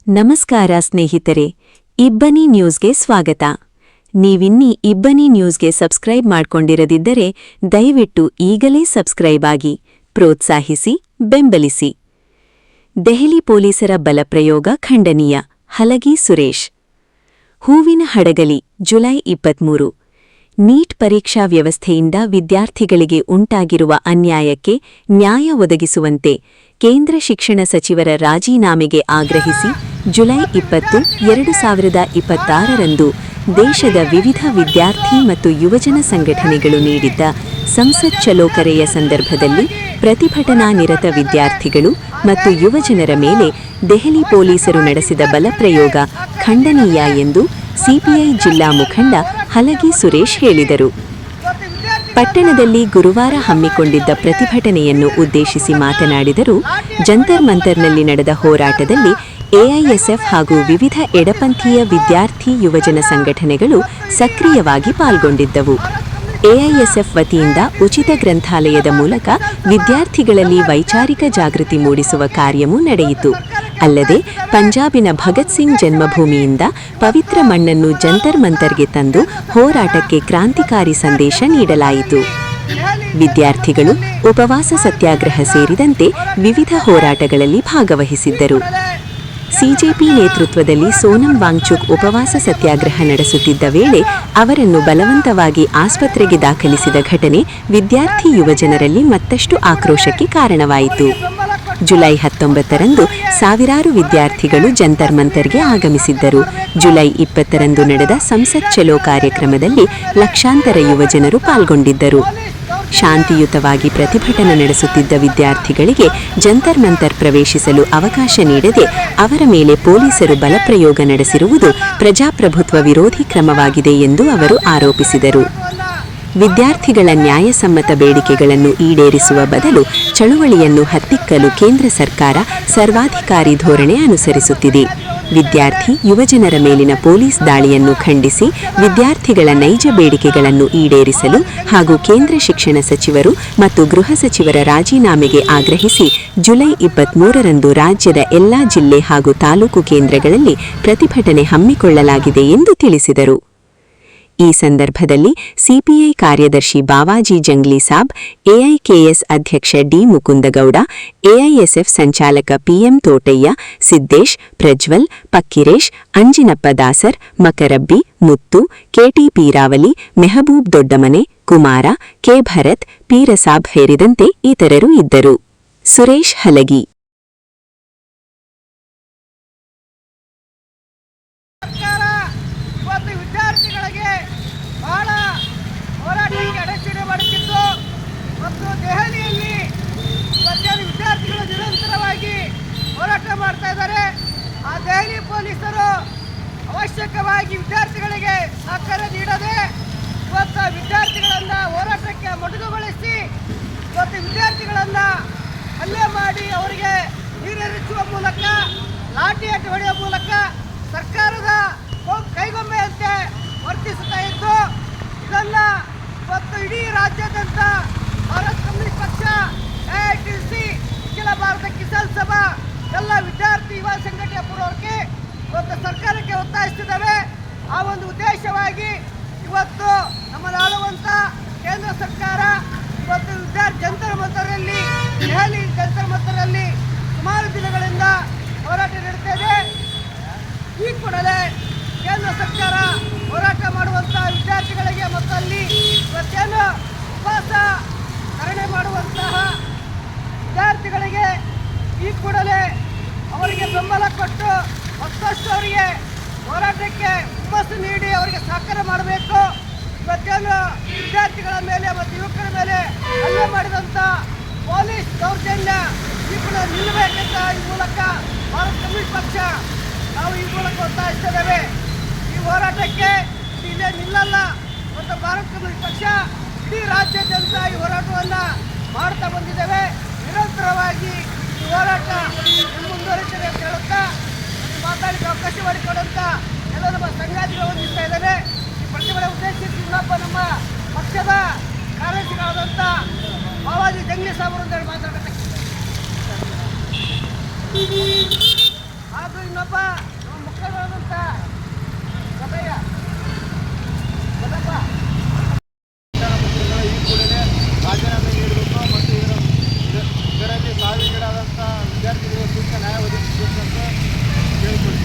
ನಮಸ್ಕಾರ ಸ್ನೇಹಿತರೆ, ಇಬ್ಬನಿ ನ್ಯೂಸ್ಗೆ ಸ್ವಾಗತ. ನೀವಿನ್ನೀ ಇಬ್ಬನಿ ನ್ಯೂಸ್ಗೆ ಸಬ್ಸ್ಕ್ರೈಬ್ ಮಾಡ್ಕೊಂಡಿರದಿದ್ದರೆ ದಯವಿಟ್ಟು ಈಗಲೇ ಸಬ್ಸ್ಕ್ರೈಬ್ ಆಗಿ, ಪ್ರೋತ್ಸಾಹಿಸಿ, ಬೆಂಬಲಿಸಿ. ದೆಹಲಿ ಪೊಲೀಸರ ಬಲಪ್ರಯೋಗ ಖಂಡನೀಯ. ಹಲಗಿ ಸುರೇಶ್. ಹೂವಿನ ಹಡಗಲಿ, ಜುಲೈ 23. ನೀಟ್ ಪರೀಕ್ಷಾ ವ್ಯವಸ್ಥೆಯಿಂದ ವಿದ್ಯಾರ್ಥಿಗಳಿಗೆ ಉಂಟಾಗಿರುವ ಅನ್ಯಾಯಕ್ಕೆ ನ್ಯಾಯ ಒದಗಿಸುವಂತೆ ಕೇಂದ್ರ ಶಿಕ್ಷಣ ಸಚಿವರ ರಾಜೀನಾಮೆಗೆ ಆಗ್ರಹಿಸಿ ಜುಲೈ 20, 2026ರಂದು ದೇಶದ ವಿವಿಧ ವಿದ್ಯಾರ್ಥಿ ಮತ್ತು ಯುವಜನ ಸಂಘಟನೆಗಳು ನೀಡಿದ್ದ ಸಂಸತ್ ಚಲೋ ಕರೆಯ ಸಂದರ್ಭದಲ್ಲಿ ಪ್ರತಿಭಟನಾ ನಿರತ ವಿದ್ಯಾರ್ಥಿಗಳು ಮತ್ತು ಯುವಜನರ ಮೇಲೆ ದೆಹಲಿ ಪೊಲೀಸರು ನಡೆಸಿದ ಬಲಪ್ರಯೋಗ ಖಂಡನೀಯ ಎಂದು ಸಿಪಿಐ ಜಿಲ್ಲಾ ಮುಖಂಡ ಹಲಗಿ ಸುರೇಶ್ ಹೇಳಿದರು. ಪಟ್ಟಣದಲ್ಲಿ ಗುರುವಾರ ಹಮ್ಮಿಕೊಂಡಿದ್ದ ಪ್ರತಿಭಟನೆಯನ್ನು ಉದ್ದೇಶಿಸಿ ಮಾತನಾಡಿದರು. ಜಂತರ್ ಮಂತರ್ನಲ್ಲಿ ನಡೆದ ಹೋರಾಟದಲ್ಲಿ ಎಐಎಸ್ಎಫ್ ಹಾಗೂ ವಿವಿಧ ಎಡಪಂಥೀಯ ವಿದ್ಯಾರ್ಥಿ ಯುವಜನ ಸಂಘಟನೆಗಳು ಸಕ್ರಿಯವಾಗಿ ಪಾಲ್ಗೊಂಡಿದ್ದವು. ಎಐಎಸ್ಎಫ್ ವತಿಯಿಂದ ಉಚಿತ ಗ್ರಂಥಾಲಯದ ಮೂಲಕ ವಿದ್ಯಾರ್ಥಿಗಳಲ್ಲಿ ವೈಚಾರಿಕ ಜಾಗೃತಿ ಮೂಡಿಸುವ ಕಾರ್ಯವೂ ನಡೆಯಿತು. ಅಲ್ಲದೆ ಪಂಜಾಬಿನ ಭಗತ್ ಸಿಂಗ್ ಜನ್ಮಭೂಮಿಯಿಂದ ಪವಿತ್ರ ಮಣ್ಣನ್ನು ಜಂತರ್ ಮಂತರ್ಗೆ ತಂದು ಹೋರಾಟಕ್ಕೆ ಕ್ರಾಂತಿಕಾರಿ ಸಂದೇಶ ನೀಡಲಾಯಿತು. ವಿದ್ಯಾರ್ಥಿಗಳು ಉಪವಾಸ ಸತ್ಯಾಗ್ರಹ ಸೇರಿದಂತೆ ವಿವಿಧ ಹೋರಾಟಗಳಲ್ಲಿ ಭಾಗವಹಿಸಿದ್ದರು. ಸಿಜೆಪಿ ನೇತೃತ್ವದಲ್ಲಿ ಸೋನಂ ವಾಂಗ್ಚುಕ್ ಉಪವಾಸ ಸತ್ಯಾಗ್ರಹ ನಡೆಸುತ್ತಿದ್ದ ವೇಳೆ ಅವರನ್ನು ಬಲವಂತವಾಗಿ ಆಸ್ಪತ್ರೆಗೆ ದಾಖಲಿಸಿದ ಘಟನೆ ವಿದ್ಯಾರ್ಥಿ ಯುವಜನರಲ್ಲಿ ಮತ್ತಷ್ಟು ಆಕ್ರೋಶಕ್ಕೆ ಕಾರಣವಾಯಿತು. ಜುಲೈ 19ರಂದು ಸಾವಿರಾರು ವಿದ್ಯಾರ್ಥಿಗಳು ಜಂತರ್ ಮಂತರ್ಗೆ ಆಗಮಿಸಿದ್ದರು. ಜುಲೈ 20ರಂದು ನಡೆದ ಸಂಸತ್ ಚಲೋ ಕಾರ್ಯಕ್ರಮದಲ್ಲಿ ಲಕ್ಷಾಂತರ ಯುವಜನರು ಪಾಲ್ಗೊಂಡಿದ್ದರು. ಶಾಂತಿಯುತವಾಗಿ ಪ್ರತಿಭಟನೆ ನಡೆಸುತ್ತಿದ್ದ ವಿದ್ಯಾರ್ಥಿಗಳಿಗೆ ಜಂತರ್ ಮಂತರ್ ಪ್ರವೇಶಿಸಲು ಅವಕಾಶ ನೀಡದೆ ಅವರ ಮೇಲೆ ಪೊಲೀಸರು ಬಲಪ್ರಯೋಗ ನಡೆಸಿರುವುದು ಪ್ರಜಾಪ್ರಭುತ್ವ ವಿರೋಧಿ ಕ್ರಮವಾಗಿದೆ ಎಂದು ಅವರು ಆರೋಪಿಸಿದರು. ವಿದ್ಯಾರ್ಥಿಗಳ ನ್ಯಾಯಸಮ್ಮತ ಬೇಡಿಕೆಗಳನ್ನು ಈಡೇರಿಸುವ ಬದಲು ಚಳುವಳಿಯನ್ನು ಹತ್ತಿಕ್ಕಲು ಕೇಂದ್ರ ಸರ್ಕಾರ ಸರ್ವಾಧಿಕಾರಿ ಧೋರಣೆ ಅನುಸರಿಸುತ್ತಿದೆ. ವಿದ್ಯಾರ್ಥಿ ಯುವಜನರ ಮೇಲಿನ ಪೊಲೀಸ್ ದಾಳಿಯನ್ನು ಖಂಡಿಸಿ ವಿದ್ಯಾರ್ಥಿಗಳ ನೈಜ ಬೇಡಿಕೆಗಳನ್ನು ಈಡೇರಿಸಲು ಹಾಗೂ ಕೇಂದ್ರ ಶಿಕ್ಷಣ ಸಚಿವರು ಮತ್ತು ಗೃಹ ಸಚಿವರ ರಾಜೀನಾಮೆಗೆ ಆಗ್ರಹಿಸಿ ಜುಲೈ 23ರಂದು ರಾಜ್ಯದ ಎಲ್ಲಾ ಜಿಲ್ಲೆ ಹಾಗೂ ತಾಲೂಕು ಕೇಂದ್ರಗಳಲ್ಲಿ ಪ್ರತಿಭಟನೆ ಹಮ್ಮಿಕೊಳ್ಳಲಾಗಿದೆ ಎಂದು ತಿಳಿಸಿದರು. ಈ ಸಂದರ್ಭದಲ್ಲಿ ಸಿಪಿಐ ಕಾರ್ಯದರ್ಶಿ ಬಾವಾಜಿ ಜಂಗ್ಲಿ ಸಾಬ್, ಎಐಕೆಎಸ್ ಅಧ್ಯಕ್ಷ ಡಿ ಮುಕುಂದಗೌಡ, ಎಐಎಸ್ಎಫ್ ಸಂಚಾಲಕ ಪಿಎಂ ತೋಟಯ್ಯ, ಸಿದ್ದೇಶ್, ಪ್ರಜ್ವಲ್, ಪಕ್ಕಿರೇಶ್, ಅಂಜಿನಪ್ಪ ದಾಸರ್, ಮಕರಬ್ಬಿ, ಮುತ್ತು, ಕೆಟಿ ಪೀರಾವಲಿ, ಮೆಹಬೂಬ್ ದೊಡ್ಡಮನೆ, ಕುಮಾರ, ಕೆ ಭರತ್, ಪೀರಸಾಬ್ ಸೇರಿದಂತೆ ಇತರರು ಇದ್ದರು. ಸುರೇಶ್ ಹಲಗಿ. ಮತ್ತು ದೆಹಲಿಯಲ್ಲಿ ವಿದ್ಯಾರ್ಥಿಗಳು ನಿರಂತರವಾಗಿ ಹೋರಾಟ ಮಾಡ್ತಾ ಇದ್ದಾರೆ. ಆ ದೆಹಲಿ ಪೊಲೀಸರು ಅವಶ್ಯಕವಾಗಿ ವಿದ್ಯಾರ್ಥಿಗಳಿಗೆ ಸಹಕಾರ ನೀಡದೆ ಇವತ್ತು ವಿದ್ಯಾರ್ಥಿಗಳನ್ನು ಹೋರಾಟಕ್ಕೆ ಮೊಟಕುಗೊಳಿಸಿ ಇವತ್ತು ವಿದ್ಯಾರ್ಥಿಗಳನ್ನು ಹಲ್ಲೆ ಮಾಡಿ ಅವರಿಗೆ ನೀರೆರಚುವ ಮೂಲಕ ಲಾಠಿ ಅಡ್ಡಿ ಹೊಡೆಯುವ ಮೂಲಕ ಸರ್ಕಾರದ ಕೈಗೊಂಬೆಯಂತೆ ವರ್ತಿಸುತ್ತಾ ಇದ್ದು ಇದನ್ನು ಇವತ್ತು ಇಡೀ ರಾಜ್ಯಾದ್ಯಂತ ಭಾರತ ಕಮ್ಯುನಿಸ್ಟ್ ಪಕ್ಷ, ಎಐಟಿಸಿ, ಅಖಿಲ ಭಾರತ ಕಿಸಾನ್ ಸಭಾ ಎಲ್ಲ ವಿದ್ಯಾರ್ಥಿ ಯುವ ಸಂಘಟನೆಯ ಪೂರ್ವಕ್ಕೆ ಇವತ್ತು ಸರ್ಕಾರಕ್ಕೆ ಒತ್ತಾಯಿಸುತ್ತಿದ್ದಾವೆ. ಆ ಒಂದು ಉದ್ದೇಶವಾಗಿ ಇವತ್ತು ನಮ್ಮನ್ನು ಆಳುವಂಥ ಕೇಂದ್ರ ಸರ್ಕಾರ ಇವತ್ತು ಜಂತರ್ ಮಂತರಲ್ಲಿ, ದೆಹಲಿ ಜಂತರ್ ಮಂತರಲ್ಲಿ ಸುಮಾರು ದಿನಗಳಿಂದ ಹೋರಾಟ ನಡೆಯುತ್ತಿದೆ. ಈ ಕೂಡಲೇ ಕೇಂದ್ರ ಸರ್ಕಾರ ಹೋರಾಟ ಮಾಡುವಂಥ ವಿದ್ಯಾರ್ಥಿಗಳಿಗೆ ಮತ್ತು ಅಲ್ಲಿ ಇವತ್ತೇನು ಉಪವಾಸ ಧರಣಿ ಮಾಡುವಂತಹ ವಿದ್ಯಾರ್ಥಿಗಳಿಗೆ ಈ ಕೂಡಲೇ ಅವರಿಗೆ ಬೆಂಬಲ ಕೊಟ್ಟು ಮತ್ತಷ್ಟು ಅವರಿಗೆ ಹೋರಾಟಕ್ಕೆ ಹುಮ್ಮಸ್ಸು ನೀಡಿ ಅವರಿಗೆ ಸಹಕಾರ ಮಾಡಬೇಕು. ಇವತ್ತೇನು ವಿದ್ಯಾರ್ಥಿಗಳ ಮೇಲೆ ಮತ್ತು ಯುವಕರ ಮೇಲೆ ಹಲ್ಲೆ ಮಾಡಿದಂಥ ಪೊಲೀಸ್ ದೌರ್ಜನ್ಯ ಈ ಕೂಡ ನಿಲ್ಲಬೇಕಂತ ಈ ಮೂಲಕ ಭಾರತ ಕಮ್ಯುನಿಸ್ಟ್ ಪಕ್ಷ ನಾವು ಈ ಮೂಲಕ ಒತ್ತಾಯಿಸಿದ್ದೇವೆ. ಈ ಹೋರಾಟಕ್ಕೆ ಇಲ್ಲೇ ನಿಲ್ಲಲ್ಲ ಮತ್ತು ಭಾರತ ಕಮ್ಯುನಿಸ್ಟ್ ಪಕ್ಷ ಇಡೀ ರಾಜ್ಯಾದ್ಯಂತ ಈ ಹೋರಾಟವನ್ನು ಮಾಡ್ತಾ ಬಂದಿದ್ದೇವೆ. ನಿರಂತರವಾಗಿ ಈ ಹೋರಾಟ ಮುಂದುವರಿತದೆ ಅಂತ ಹೇಳುತ್ತಾ ಮಾತಾಡಲಿಕ್ಕೆ ಅವಕಾಶ ಮಾಡಿಕೊಡುವಂಥ ಎಲ್ಲ ನಮ್ಮ ಸಂಗಾತಿಗಳು ಹೊಂದಿಸ್ತಾ ಇದ್ದೇವೆ. ಈ ಪ್ರತಿಭಟನೆ ಉದ್ದೇಶಿಸಿ ಇನ್ನೊಬ್ಬ ನಮ್ಮ ಪಕ್ಷದ ಕಾರ್ಯದರ್ಶಿಗಳಾದಂಥ ಬಾವಾಜಿ ಜಂಗ್ಲಿ ಸಾಬರು ಅಂತೇಳಿ ಮಾತಾಡಬೇಕು. ಹಾಗೂ ಇನ್ನೊಬ್ಬ ನಮ್ಮ ಮುಖಂಡರಾದಂಥ ಗದಯ್ಯ ಗದಪ್ಪ ಈ ಕೂಡಲೇ ರಾಜೀನಾಮೆ ನೀಡಬೇಕು ಮತ್ತು ಇದರಲ್ಲಿ ಸಾವಿಗೀಡಾದಂಥ ವಿದ್ಯಾರ್ಥಿಗಳಿಗೆ ಸೂಕ್ತ ನ್ಯಾಯ ಒದಗಿಸಬೇಕು ಅಂತ ಕೇಳಿಕೊಳ್ಳಿ.